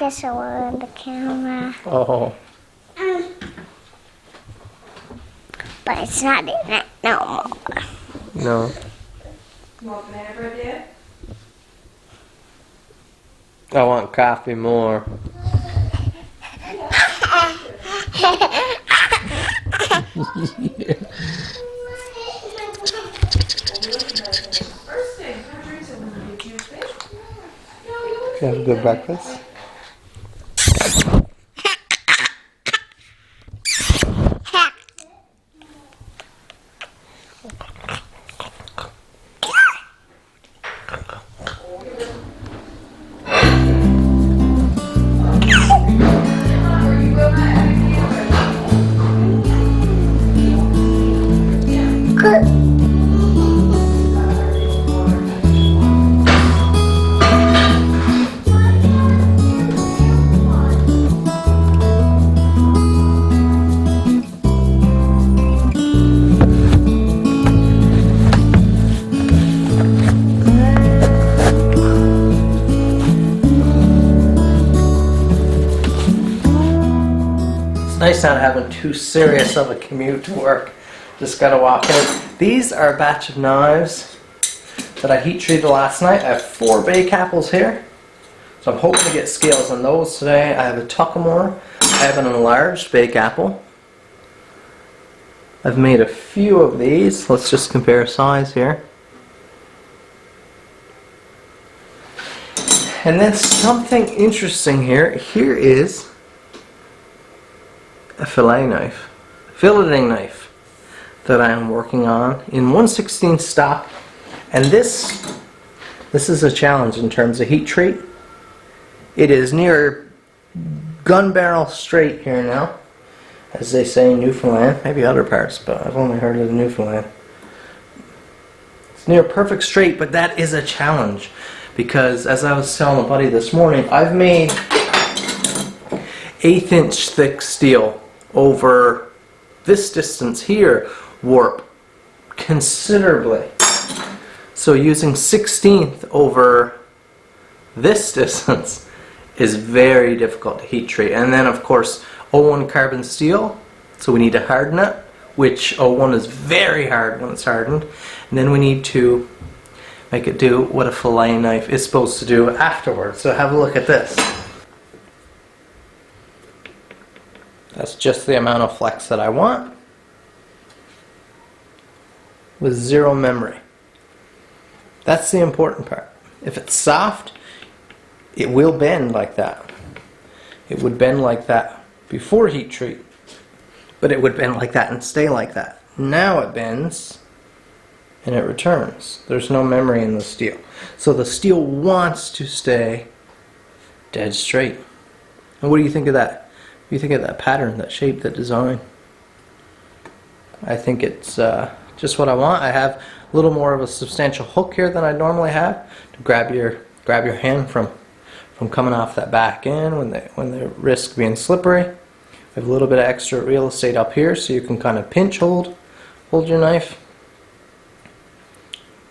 can show it in the camera. Oh. But it's not in it no more. No. You want banana bread yet? I want coffee more. First thing, how drinks are when you get juice, bitch? No, you You have a good breakfast? Nice not having too serious of a commute to work. Just gotta walk in. These are a batch of knives that I heat treated last night. I have 4 bake apples here. So I'm hoping to get scales on those today. I have a Tuckamore. I have an enlarged bake apple. I've made a few of these. Let's just compare size here. And then something interesting here. Here is a filleting knife that I am working on in 1/16 stock, and this is a challenge in terms of heat treat. It is near gun barrel straight here now, as they say in Newfoundland, maybe other parts, but I've only heard of the Newfoundland. It's near perfect straight, but that is a challenge because, as I was telling a buddy this morning, I've made 1/8 inch thick steel over this distance here warp considerably. So using 1/16 over this distance is very difficult to heat treat. And then of course 01 carbon steel, so we need to harden it, which 01 is very hard when it's hardened. And then we need to make it do what a fillet knife is supposed to do afterwards. So have a look at this. That's just the amount of flex that I want, with 0 memory. That's the important part. If it's soft, it will bend like that. It would bend like that before heat treat, but it would bend like that and stay like that. Now it bends and it returns. There's no memory in the steel. So the steel wants to stay dead straight. And what do you think of that? You think of that pattern, that shape, that design. I think it's just what I want. I have a little more of a substantial hook here than I normally have to grab your hand from coming off that back end when they risk being slippery. I have a little bit of extra real estate up here so you can kind of pinch hold your knife.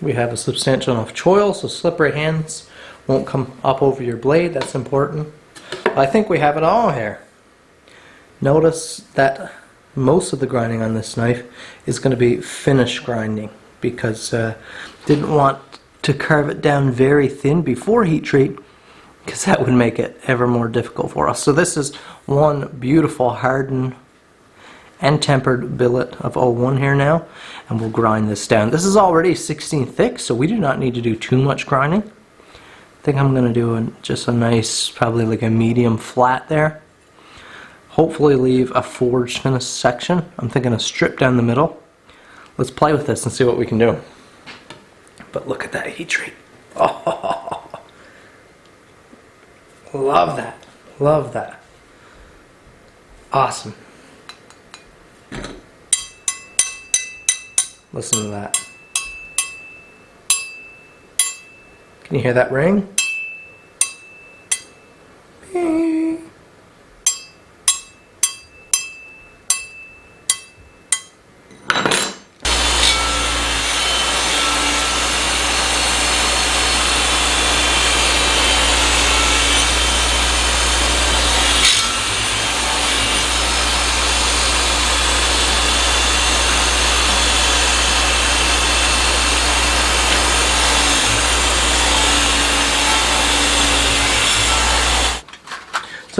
We have a substantial enough choil so slippery hands won't come up over your blade. That's important. I think we have it all here. Notice that most of the grinding on this knife is going to be finish grinding because didn't want to carve it down very thin before heat treat because that would make it ever more difficult for us. So this is one beautiful hardened and tempered billet of 01 here now, and we'll grind this down. This is already 16 thick, so we do not need to do too much grinding. I think I'm going to do just a nice, probably like a medium flat there. Hopefully leave a forged finish section. I'm thinking a strip down the middle. Let's play with this and see what we can do. But look at that heat treat. Oh, love that. Love that. Awesome. Listen to that. Can you hear that ring?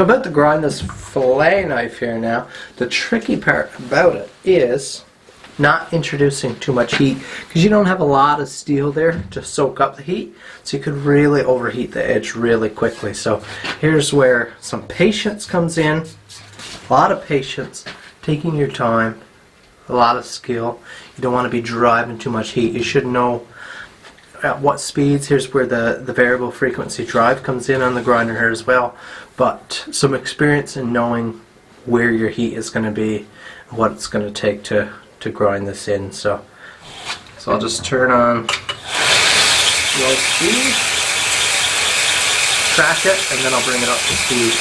So I'm about to grind this fillet knife here now. The tricky part about it is not introducing too much heat, because you don't have a lot of steel there to soak up the heat, so you could really overheat the edge really quickly. So here's where some patience comes in. A lot of patience, taking your time, a lot of skill. You don't want to be driving too much heat. You should know at what speeds. Here's where the variable frequency drive comes in on the grinder here as well. But some experience in knowing where your heat is going to be, what it's going to take to grind this in. So I'll just turn on low speed, track it, and then I'll bring it up to speed.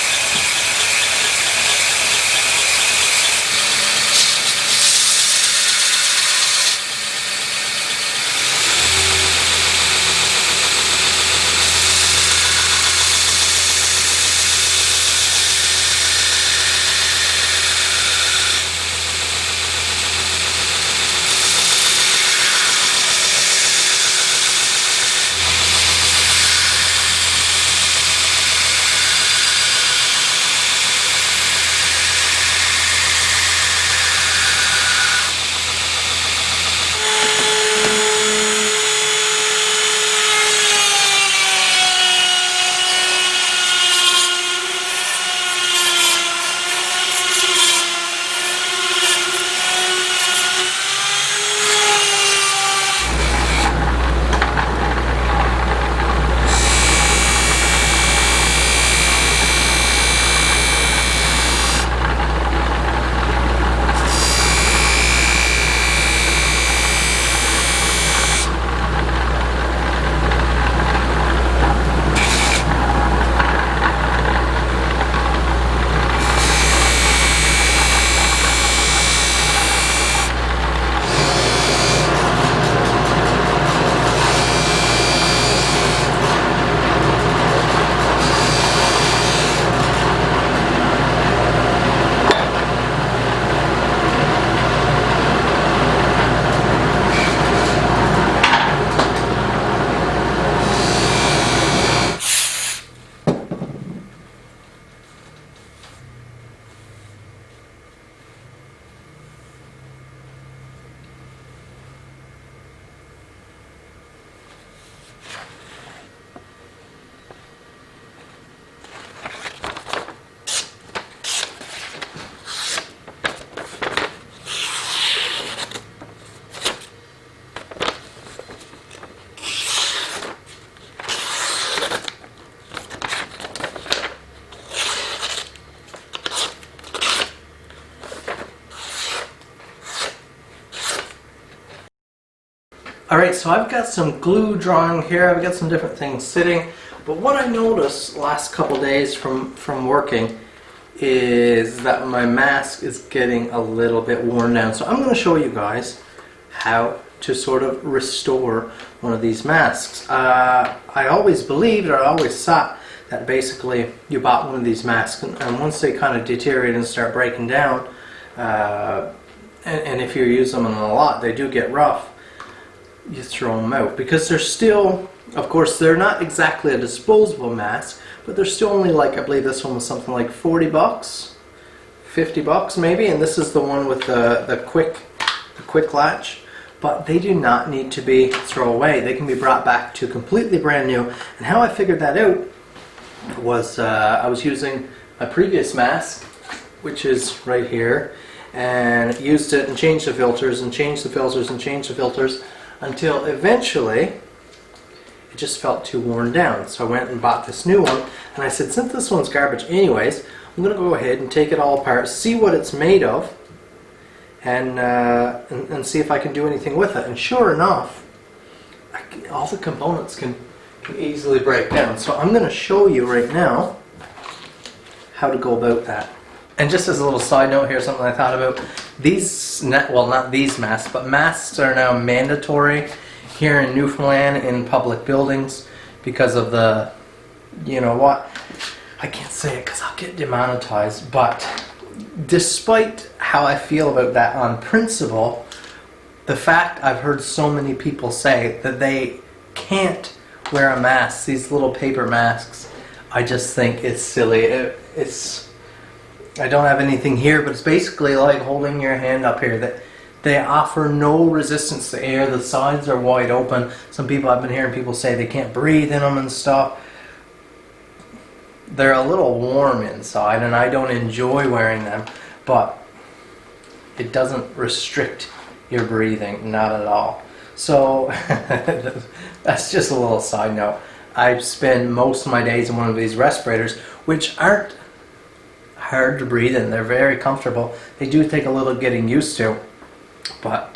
Alright, so I've got some glue drying here, I've got some different things sitting, but what I noticed last couple days from working is that my mask is getting a little bit worn down. So I'm going to show you guys how to sort of restore one of these masks. I always believed, or I always thought, that basically you bought one of these masks and once they kind of deteriorate and start breaking down, and if you use them a lot, they do get rough, you throw them out, because they're still, of course, they're not exactly a disposable mask, but they're still only, like, I believe this one was something like 40 bucks, 50 bucks maybe, and this is the one with the quick latch. But they do not need to be thrown away. They can be brought back to completely brand new. And how I figured that out was I was using a previous mask, which is right here, and used it and changed the filters and changed the filters and changed the filters until eventually it just felt too worn down. So I went and bought this new one, and I said, since this one's garbage anyways, I'm going to go ahead and take it all apart, see what it's made of, and see if I can do anything with it. And sure enough, all the components can easily break down. So I'm going to show you right now how to go about that. And just as a little side note here, something I thought about, these, well, not these masks, but masks are now mandatory here in Newfoundland in public buildings because of the, you know what, I can't say it because I'll get demonetized, but despite how I feel about that on principle, the fact I've heard so many people say that they can't wear a mask, these little paper masks, I just think it's silly. I don't have anything here, but it's basically like holding your hand up here. That they offer no resistance to air. The sides are wide open. Some people, I've been hearing people say they can't breathe in them and stuff. They're a little warm inside, and I don't enjoy wearing them, but it doesn't restrict your breathing, not at all. So that's just a little side note. I spend most of my days in one of these respirators, which aren't hard to breathe in. They're very comfortable. They do take a little getting used to, but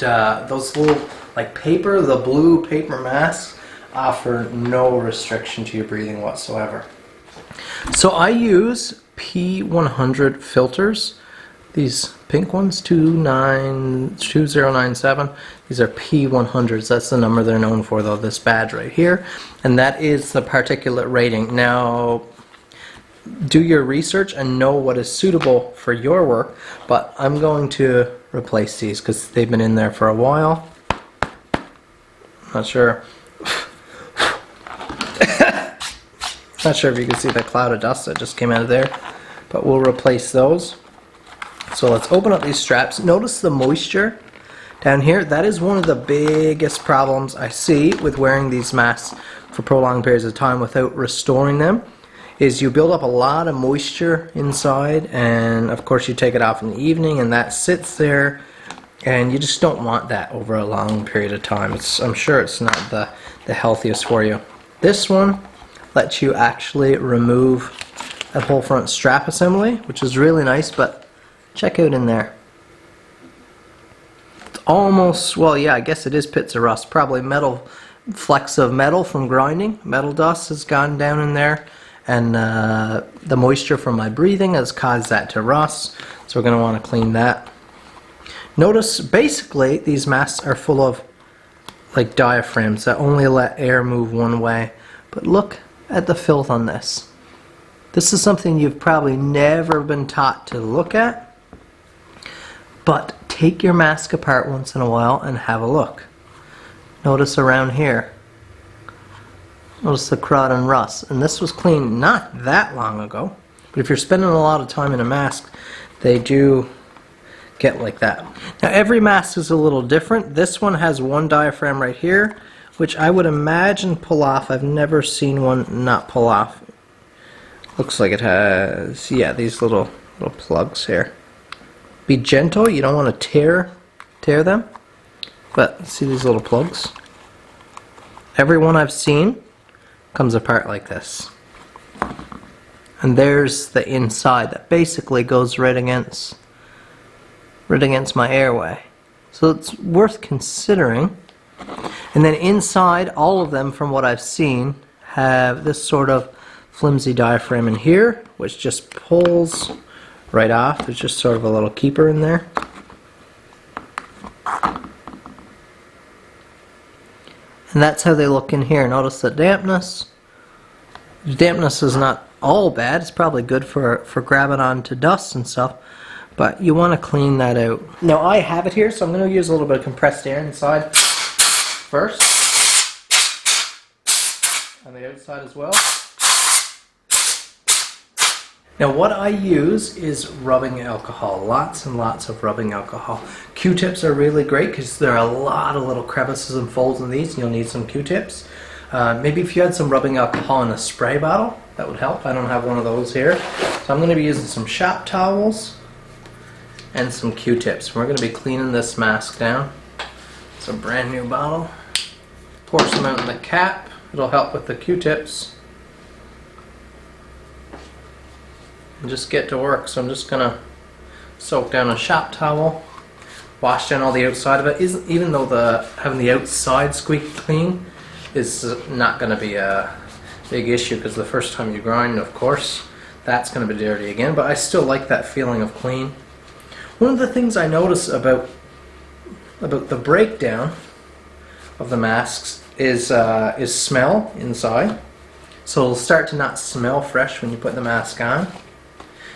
those little like paper, the blue paper masks, offer no restriction to your breathing whatsoever. So I use P100 filters. These pink ones, 2097. These are P100s. That's the number they're known for, though, this badge right here. And that is the particulate rating. Now, do your research and know what is suitable for your work, but I'm going to replace these because they've been in there for a while. Not sure. Not sure if you can see that cloud of dust that just came out of there, but we'll replace those. So let's open up these straps. Notice the moisture down here. That is one of the biggest problems I see with wearing these masks for prolonged periods of time without restoring them, is you build up a lot of moisture inside, and of course you take it off in the evening and that sits there, and you just don't want that over a long period of time. I'm sure it's not the healthiest for you. This one lets you actually remove that whole front strap assembly, which is really nice, but check out in there. It's almost, well, yeah, I guess it is pits of rust. Probably metal, flecks of metal from grinding. Metal dust has gone down in there, and the moisture from my breathing has caused that to rust, so we're going to want to clean that. Notice, basically, these masks are full of like diaphragms that only let air move one way. But look at the filth on this. This is something you've probably never been taught to look at, but take your mask apart once in a while and have a look. Notice around here. Notice the crud and rust. And this was cleaned not that long ago, but if you're spending a lot of time in a mask, they do get like that. Now every mask is a little different. This one has one diaphragm right here, which I would imagine pull off. I've never seen one not pull off. Looks like it has, yeah, these little plugs here. Be gentle, you don't want to tear them, but see these little plugs? Every one I've seen comes apart like this. And there's the inside that basically goes right against my airway. So it's worth considering. And then inside, all of them, from what I've seen, have this sort of flimsy diaphragm in here, which just pulls right off. There's just sort of a little keeper in there. And that's how they look in here. Notice the dampness. The dampness is not all bad. It's probably good for grabbing onto dust and stuff, but you want to clean that out. Now I have it here, so I'm going to use a little bit of compressed air inside first, on the outside as well. Now what I use is rubbing alcohol, lots and lots of rubbing alcohol. Q-tips are really great because there are a lot of little crevices and folds in these, and you'll need some Q-tips. Maybe if you had some rubbing alcohol in a spray bottle, that would help. I don't have one of those here. So I'm going to be using some shop towels and some Q-tips. We're going to be cleaning this mask down. It's a brand new bottle. Pour some out in the cap. It'll help with the Q-tips. And just get to work. So I'm just going to soak down a shop towel, wash down all the outside of it. Even though having the outside squeaky clean is not going to be a big issue, because the first time you grind, of course, that's going to be dirty again, but I still like that feeling of clean. One of the things I notice about the breakdown of the masks is smell inside. So it'll start to not smell fresh when you put the mask on.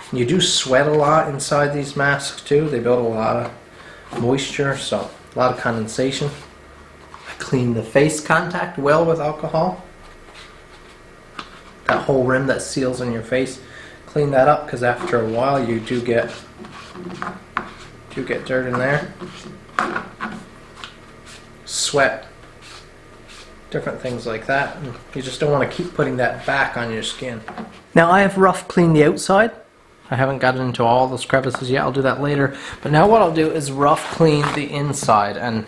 And you do sweat a lot inside these masks too. They build a lot of moisture, so a lot of condensation. I clean the face contact well with alcohol. that whole rim that seals in your face. Clean that up, because after a while you do get dirt in there. Sweat. Different things like that. And you just don't want to keep putting that back on your skin. Now I have rough cleaned the outside. I haven't gotten into all those crevices yet. I'll do that later. But now what I'll do is rough clean the inside. And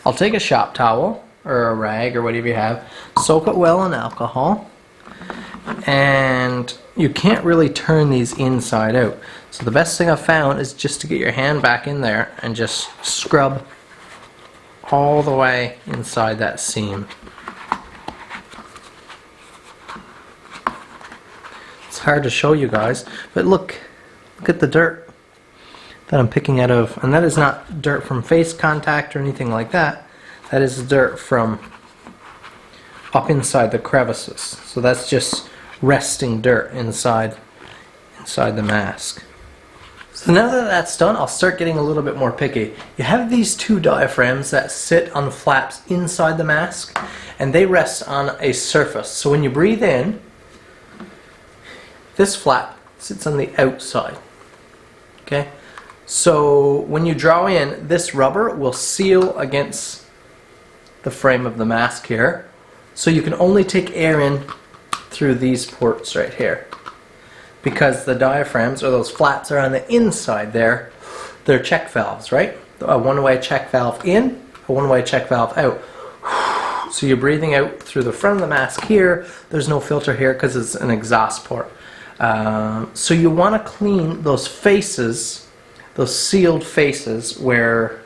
I'll take a shop towel or a rag or whatever you have. Soak it well in alcohol. And you can't really turn these inside out. So the best thing I've found is just to get your hand back in there and just scrub all the way inside that seam. It's hard to show you guys, but look at the dirt that I'm picking out of, and that is not dirt from face contact or anything like that. That is dirt from up inside the crevices. So that's just resting dirt inside the mask. So now that that's done, I'll start getting a little bit more picky. You have these two diaphragms that sit on flaps inside the mask, and they rest on a surface. So when you breathe in, this flap sits on the outside. Okay? So when you draw in, this rubber will seal against the frame of the mask here. So you can only take air in through these ports right here. Because the diaphragms, or those flaps, are on the inside there. They're check valves, right? A one-way check valve in, a one-way check valve out. So you're breathing out through the front of the mask here. There's no filter here because it's an exhaust port. So you want to clean those faces, those sealed faces where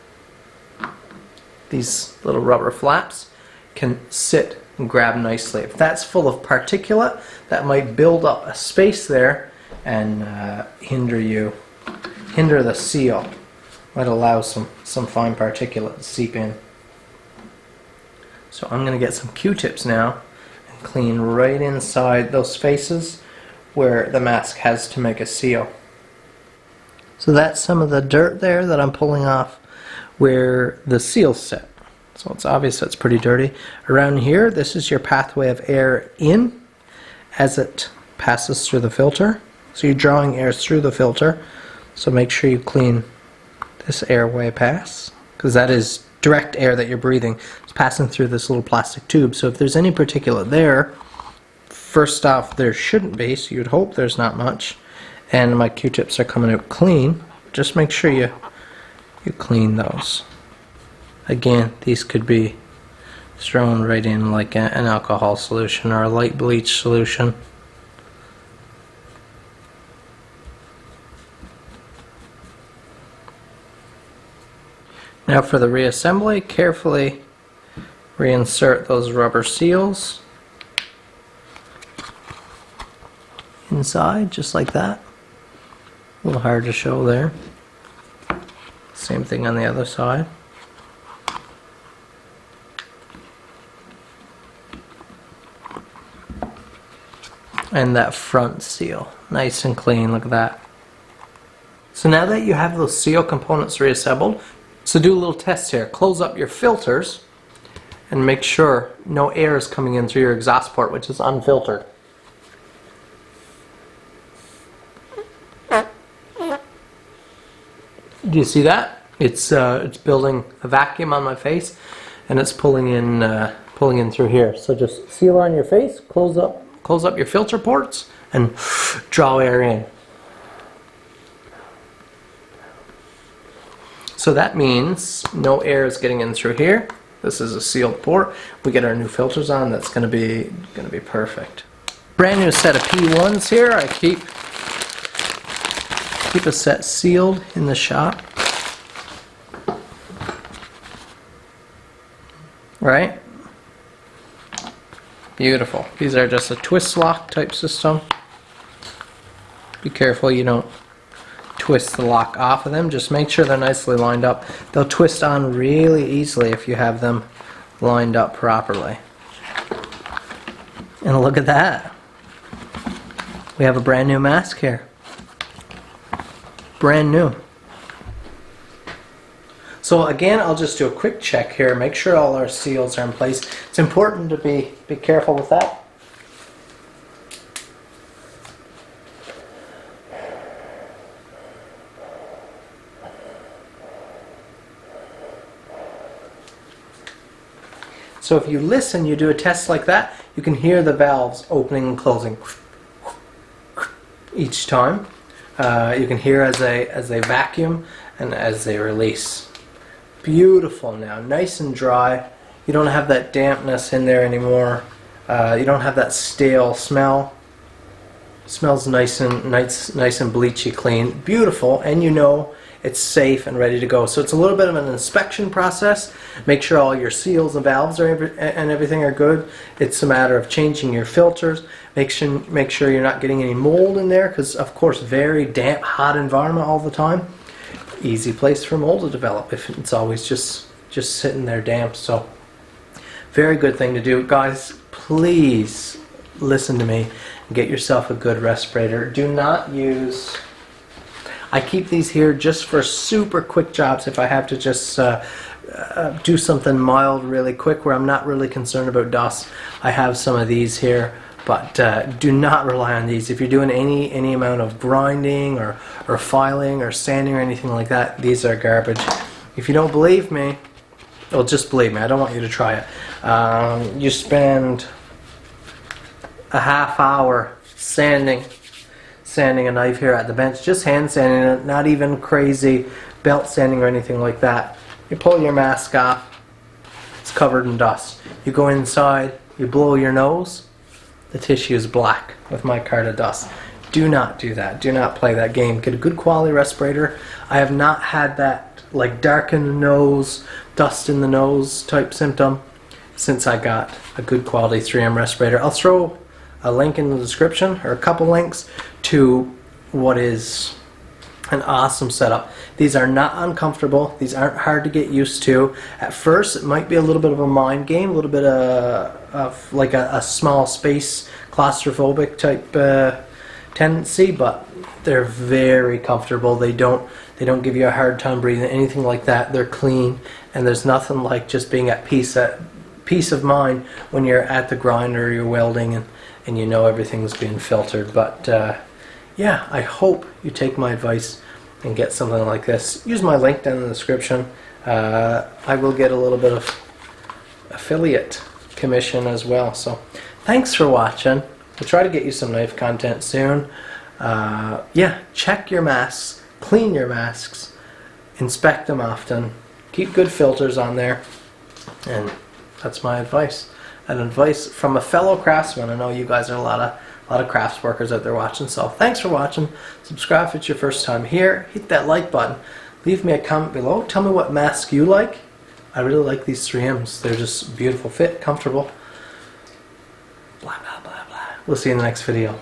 these little rubber flaps can sit and grab nicely. If that's full of particulate, that might build up a space there and hinder the seal. Might allow some fine particulate to seep in. So I'm going to get some Q-tips now and clean right inside those spaces where the mask has to make a seal. So that's some of the dirt there that I'm pulling off where the seals sit. So it's obvious that's pretty dirty. Around here, this is your pathway of air in as it passes through the filter. So you're drawing air through the filter. So make sure you clean this airway pass, because that is direct air that you're breathing. It's passing through this little plastic tube. So if there's any particulate there, first off, there shouldn't be, so you'd hope there's not much. And my Q-tips are coming out clean. Just make sure you clean those. Again, these could be thrown right in like an alcohol solution or a light bleach solution. Now for the reassembly, carefully reinsert those rubber seals inside, just like that. A little hard to show there. Same thing on the other side. And that front seal, nice and clean, look at that. So now that you have those seal components reassembled, so do a little test here. Close up your filters and make sure no air is coming in through your exhaust port, which is unfiltered. Do you see that? It's building a vacuum on my face, and it's pulling in through here. So just seal on your face, close up your filter ports, and draw air in. So that means no air is getting in through here. This is a sealed port. We get our new filters on. That's going to be perfect. Brand new set of P1s here. I keep a set sealed in the shop. Right? Beautiful. These are just a twist lock type system. Be careful you don't twist the lock off of them. Just make sure they're nicely lined up. They'll twist on really easily if you have them lined up properly. And look at that. We have a brand new mask here. Brand new. So again, I'll just do a quick check here, make sure all our seals are in place. It's important to be careful with that. So if you listen, you do a test like that, you can hear the valves opening and closing each time. You can hear as they vacuum and as they release. Beautiful now, nice and dry. You don't have that dampness in there anymore. You don't have that stale smell. Smells nice and bleachy clean. Beautiful, and you know it's safe and ready to go. So it's a little bit of an inspection process. Make sure all your seals and valves and everything are good. It's a matter of changing your filters. Make sure you're not getting any mold in there, because of course very damp, hot environment all the time. Easy place for mold to develop if it's always just sitting there damp. So very good thing to do, guys. Please listen to me and get yourself a good respirator. Do not use. I keep these here just for super quick jobs. If I have to just do something mild really quick where I'm not really concerned about dust, I have some of these here. But do not rely on these. If you're doing any amount of grinding or filing or sanding or anything like that, these are garbage. If you don't believe me, well, just believe me. I don't want you to try it. You spend a half hour sanding a knife here at the bench, just hand sanding it, not even crazy belt sanding or anything like that. You pull your mask off, it's covered in dust. You go inside, you blow your nose, the tissue is black with micarta dust. Do not do that. Do not play that game. Get a good quality respirator. I have not had that like darkened nose, dust in the nose type symptom since I got a good quality 3M respirator. I'll throw a link in the description, or a couple links, to what is an awesome setup. These are not uncomfortable. These aren't hard to get used to. At first it might be a little bit of a mind game, a little bit of like a small space claustrophobic type tendency, but they're very comfortable. They don't give you a hard time breathing, anything like that. They're clean, and there's nothing like just being at peace of mind when you're at the grinder or you're welding and you know everything's being filtered. But yeah, I hope you take my advice and get something like this. Use my link down in the description. I will get a little bit of affiliate commission as well. So thanks for watching. We'll try to get you some knife content soon. Yeah, check your masks, clean your masks, inspect them often, keep good filters on there, and that's my advice. An advice from a fellow craftsman. I know you guys are a lot of crafts workers out there watching, so thanks for watching. Subscribe if it's your first time here. Hit that like button. Leave me a comment below. Tell me what mask you like. I really like these 3Ms. They're just beautiful fit, comfortable. Blah, blah, blah, blah. We'll see you in the next video.